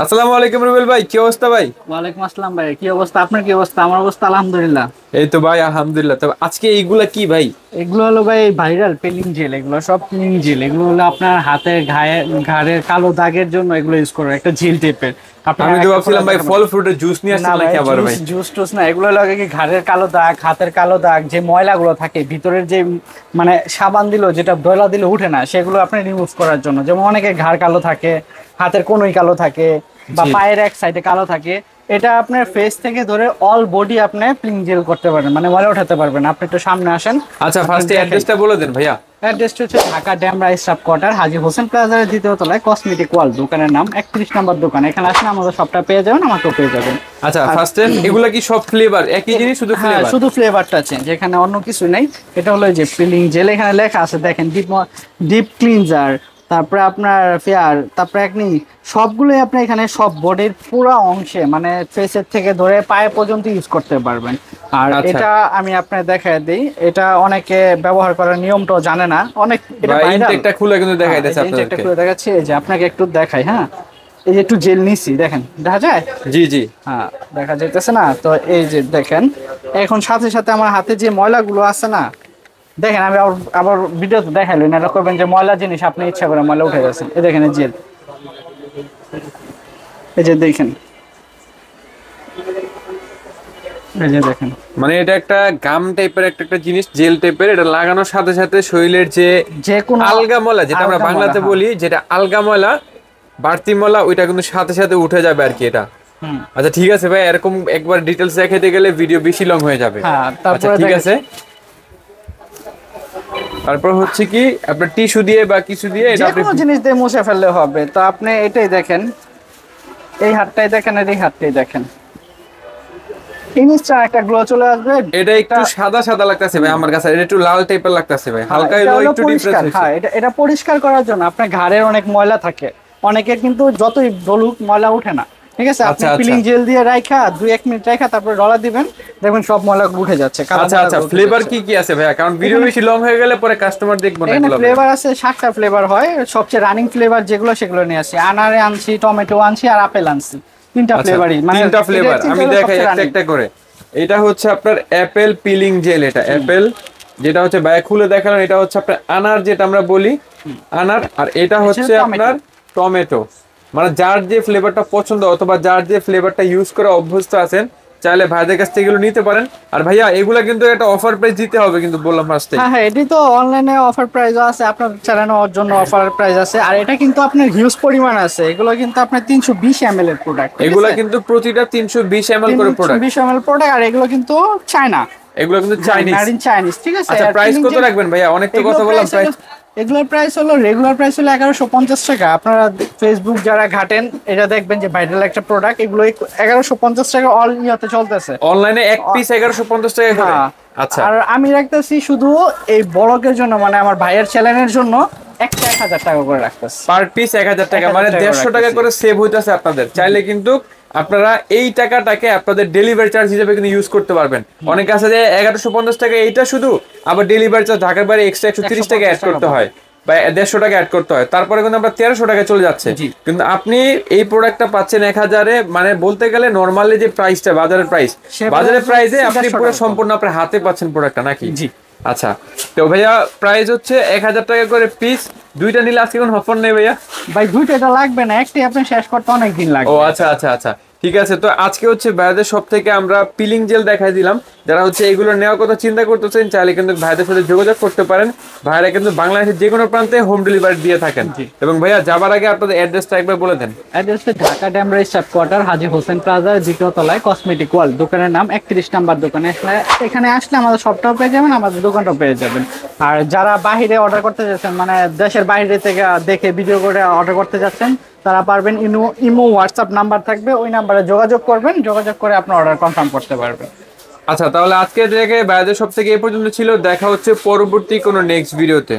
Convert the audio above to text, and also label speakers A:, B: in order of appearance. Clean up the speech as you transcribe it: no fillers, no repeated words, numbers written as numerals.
A: আসসালামু আলাইকুম রুবেল ভাই, কি অবস্থা ভাই?
B: ওয়ালাইকুম আসসালাম ভাই, কি অবস্থা? আপনার কি অবস্থা? আমার অবস্থা আলহামদুলিল্লাহ।
A: এই তো ভাই আলহামদুলিল্লাহ। তবে আজকে এইগুলা কি ভাই?
B: এগুলো হলো ভাই ভাইরাল পেলিং জেল। এগুলো সব পেলিং জেল। এগুলো হলো আপনার হাতের ঘাড়ের কালো দাগের জন্য এগুলো ইউজ করবে, একটা জেল টাইপের।
A: আমি তো ভাবছিলাম ভাই ফল ফ্রুটের জুস নিয়ে
B: না
A: আসছেন
B: ভাই,
A: নাকি আবার ভাই।
B: জুস টুস না, এগুলো লাগে কি ঘাড়ের কালো দাগ, হাতের কালো দাগ, যে ময়লাগুলো থাকে ভিতরের, যে মানে সাবান দিলেও যেটা দয়লা দিলে উঠে না, সেগুলো আপনি রিমুভ করার জন্য। যেমন অনেকে ঘাড় কালো থাকে, হাতের কোনোই কালো থাকে, বা
A: জি।
B: পায়ের এক সাইডে কালো থাকে। এটা আপনার ফেস থেকে ধরে অল বডি আপনি ক্লিন জেল করতে পারবেন, মানে ময়লা উঠাতে পারবেন। আপনি একটু সামনে আসেন।
A: আচ্ছা,
B: আপনাকে
A: ফার্স্টে
B: দেখাই।
A: অ্যাড্রেসটা বলে দেন ভাইয়া।
B: অ্যাড্রেসটা হচ্ছে ঢাকা ড্যামরা স্টাফ কোয়ার্টার, হাজী হোসেন প্লাজার দ্বিতীয় তলায়, কসমেটিক ওয়ার্ল্ড। দোকানের নাম 31 নম্বর দোকান। এখানে আসলে আমাদের সবটা পেয়ে যাবেন, আমাকেও পেয়ে যাবেন।
A: আচ্ছা,
B: আর
A: ফার্স্টে এগুলা কি সব ফ্লেভার একই জিনিস, শুধু
B: হ্যাঁ,
A: ফ্লেভার?
B: শুধু ফ্লেভারটা চেঞ্জ, এখানে অন্য কিছু নেই। এটা হলো এই যে পিলিং জেল, এখানে লেখা আছে দেখেন, ডিপ ক্লিনজার, তারপরে আপনার ফেয়ার, তারপরে আপনি সবগুলোই আপনি এখানে সব বডির পুরো অংশে, মানে ফেসের থেকে ধরে পায়ে পর্যন্ত ইউজ করতে পারবেন। আর
A: আচ্ছা
B: এটা আমি আপনার দেখায় দিই, এটা অনেকে ব্যবহার করার নিয়মটাও জানে না অনেক, এটা
A: ভাই,
B: ভাইরাল।
A: ইনটেকটা খুলে কিন্তু দেখাই দিতেছে
B: একটা
A: আপনাদেরকে।
B: করে দেখাচ্ছি, এই যে আপনাকে একটু দেখাই। হ্যাঁ, এই যে একটু জেল নিছি, দেখেন, দেখা যায়?
A: জি জি।
B: হ্যাঁ, দেখা যাইতেছে না? তো এই যে দেখেন, এখন সাথে সাথে আমার হাতে যে ময়লাগুলো আছে না, দেখেন, আমি আবার আবার ভিডিওতে দেখাইলেন, এটা করবেন যে ময়লা জিনিস আপনি ইচ্ছা করে ময়লা উঠে যাচ্ছেন। এই দেখেন, এই জেল, এই যে দেখেন, এই যে দেখেন।
A: মানে এটা একটা গাম টাইপের একটা একটা জিনিস, জেল টাইপের। এটা লাগানোর সাথে সাথে শরীরের যে
B: যে কোনো
A: আলগা ময়লা, যেটা আমরা
B: আলগা ময়লা,
A: বাংলাতে
B: হ্যাঁ।
A: বলি, যেটা আলগা ময়লা, বাড়তি ময়লা, ওইটা কিন্তু সাথে সাথে উঠে যাবে আর কি এটা।
B: হুম।
A: আচ্ছা ঠিক আছে ভাই, এরকম একবার ডিটেলস দেখাতে গেলে ভিডিও বেশি লং হয়ে যাবে।
B: হ্যাঁ,
A: আচ্ছা
B: তারপরে
A: ঠিক
B: দেখেন।
A: আছে। তারপর হচ্ছে কি, আপনার টিস্যু দিয়ে বা কিছু দিয়ে এটা
B: যে
A: আপনি।
B: কোনো জিনিস দিয়ে মুছে ফেললে হবে। তো আপনি এটাই দেখেন, এই হাতটাই দেখেন আর এই হাতটাই দেখেন, জিনিসটা একটা গ্লো চলে আসবে।
A: এটা একটু
B: একটা
A: সাদা সাদা লাগতেছে ভাই আমার কাছে, এটা একটু লাল টাইপের লাগতেছে ভাই,
B: হ্যাঁ,
A: হালকা
B: এটা
A: হলো
B: হলো
A: একটু ডিফারেন্স
B: পরিষ্কার।
A: হয়েছে।
B: হ্যাঁ, এটা এটা পরিষ্কার করার জন্য। আপনার ঘাড়ের অনেক ময়লা থাকে, অনেকের কিন্তু যতই ধুলুক ময়লা উঠে না। ঠিক আছে, আপনি
A: আচ্ছা আচ্ছা
B: পিলিং জেল দিয়ে রাখা 2-1 মিনিট রাখা, তারপরে ডলা দিবেন, দেখবেন সব ময়লা উঠে যাচ্ছে, কালো
A: আচ্ছা আচ্ছা,
B: ময়লাগুলো উঠে
A: ফ্লেভার
B: যাচ্ছে।
A: কি কি আছে ভাইয়া? কারণ ভিডিও
B: এখানে
A: বেশি লং হয়ে গেলে পরে কাস্টমার দেখবো না
B: এখানে
A: এগুলো ভাই।
B: ফ্লেভার আছে, 7টা ফ্লেভার হয়। সবচেয়ে রানিং ফ্লেভার যেগুলো, সেগুলো নিয়ে আসি। আনারে আনছি, টমেটো আনছি, আর আপেল আনছি। তিনটা
A: আচ্ছা,
B: ফ্লেভারই, মানে
A: তিনটা ফ্লেভার আমি
B: হলো
A: দেখাই
B: সবচেয়ে
A: একটা
B: রানিং।
A: একটা করে। এটা হচ্ছে আপনার অ্যাপেল পিলিং জেল, এটা অ্যাপেল, যেটা হচ্ছে ভাইয়া খুলে দেখালেন। এটা হচ্ছে আপনার আনার, যেটা আমরা বলি আনার। আর এটা হচ্ছে আপনার টমেটো। মানে যার যে ফ্লেভারটা পছন্দ, অথবা যার যে ফ্লেভারটা ইউজ করে অভ্যস্ত আছেন, চাইলে ভাইদের কাছ থেকে এগুলো নিতে পারেন। আর ভাইয়া এগুলা কিন্তু একটা অফার প্রাইস দিতে হবে কিন্তু, বললাম ফার্স্টে।
B: হ্যাঁ হ্যাঁ, এটি তো অনলাইনে অফার প্রাইসও আছে, আপনার চালানোর জন্য অফার প্রাইস আছে। আর এটা কিন্তু আপনার হিউজ পরিমাণ আছে। এগুলো কিন্তু আপনার 320 ml এর প্রোডাক্ট।
A: এগুলা কিন্তু প্রতিটা 320 ml করে প্রোডাক্ট।
B: 320 ml product. আর এগুলো কিন্তু চায়না,
A: এগুলো কিন্তু চাইনিজ।
B: Made in Chinese. ঠিক আছে।
A: আচ্ছা,
B: আর
A: প্রাইস
B: peeling
A: কত
B: gel-
A: রাখবেন ভাইয়া? অনেক তো
B: এগুলোর
A: কথা বললাম,
B: প্রাইস
A: প্রাইস।
B: হলো, এগুলোর প্রাইস হলো, রেগুলার প্রাইস হলো 1150 টাকা। আপনারা ফেসবুক যারা ঘাটেন, এটা দেখবেন যে ভাইরাল একটা প্রোডাক্ট। এগুলো 1150 টাকা অল ইয়েতে চলতেছে।
A: অনলাইনে এক পিস 1150 টাকা করে?
B: হ্যাঁ।
A: আচ্ছা।
B: আর আমি রাখতেছি শুধু এই বড়কের জন্য, মানে আমার ভাইয়ের চ্যানেলের জন্য, একটা 1000 টাকা করে রাখতেছি।
A: পার পিস 1000 টাকা,
B: 1000
A: মানে
B: টাকা
A: 150 টাকা
B: রাখতেছি।
A: করে সেভ হইতাছে আপনাদের। চাইলে কিন্তু আপনারা এই টাকাটাকে আপনাদের ডেলিভারি চার্জ হিসেবে কিন্তু ইউজ করতে পারবেন। অনেক আছে যে 1150 টাকা এইটা শুধু, আবার ডেলিভারি চার্জ ঢাকার বাইরে এক্সট্রা 130 টাকা অ্যাড
B: 150
A: করতে
B: টাকা
A: হয়, বা 150 টাকা অ্যাড করতে হয়। তারপরে কিন্তু আমরা 1300 টাকা চলে যাচ্ছে।
B: জি।
A: কিন্তু আপনি এই প্রোডাক্টটা পাচ্ছেন 1000-এ, মানে বলতে গেলে নরমালি যে প্রাইসটা, বাজারের প্রাইস,
B: সে
A: বাজারের প্রাইসে
B: 150
A: আপনি পুরো
B: টাকা।
A: সম্পূর্ণ আপনার হাতে পাচ্ছেন প্রোডাক্টটা নাকি?
B: জি।
A: আচ্ছা। তো ভাইয়া প্রাইস হচ্ছে 1000 টাকা করে পিস। দুইটা নিলে আজকে কোনো অফার নেই ভাইয়া?
B: ভাই, দুইটা এটা লাগবে না, একটাই আপনি শেষ করতে অনেক দিন
A: ও
B: লাগবে।
A: আচ্ছা আচ্ছা আচ্ছা, ঠিক আছে। তো আজকে হচ্ছে ভাইদের সব থেকে আমরা পিলিং জেল দেখাই দিলাম। যারা হচ্ছে এগুলো নেওয়ার কথা চিন্তা করতেছেন, চাইলে কিন্তু ভাইদের সাথে যোগাযোগ করতে পারেন। ভাইরা কিন্তু বাংলাদেশের যে কোনো প্রান্তে হোম ডেলিভারি দিয়ে থাকেন।
B: জি।
A: এবং ভাইয়া যাবার আগে আপনাদের অ্যাড্রেসটা একবার বলে দেন।
B: অ্যাড্রেসটা ঢাকা ড্যামরা স্টাফ কোয়ার্টার, হাজী হোসেন প্লাজার দ্বিতীয় তলায়, কসমেটিক ওয়ার্ল্ড। দোকানের নাম 31 নাম্বার দোকানে। এখানে আসলে আমাদের সবটাও পেয়ে যাবেন, আমাদের দোকানটাও পেয়ে যাবেন। আর যারা বাইরে অর্ডার করতে যাচ্ছেন, মানে দেশের বাইরে থেকে দেখে ভিডিও করে অর্ডার করতে যাচ্ছেন, তারা পারবেন ইমো হোয়াটসঅ্যাপ নাম্বার থাকবে, ওই নাম্বারে যোগাযোগ করবেন, যোগাযোগ করে আপনার অর্ডার কনফার্ম করতে পারবেন।
A: আচ্ছা, তাহলে আজকে থেকে ভাইদের সব থেকে এই পর্যন্ত ছিল। দেখা হচ্ছে পরবর্তী কোনো নেক্সট ভিডিওতে।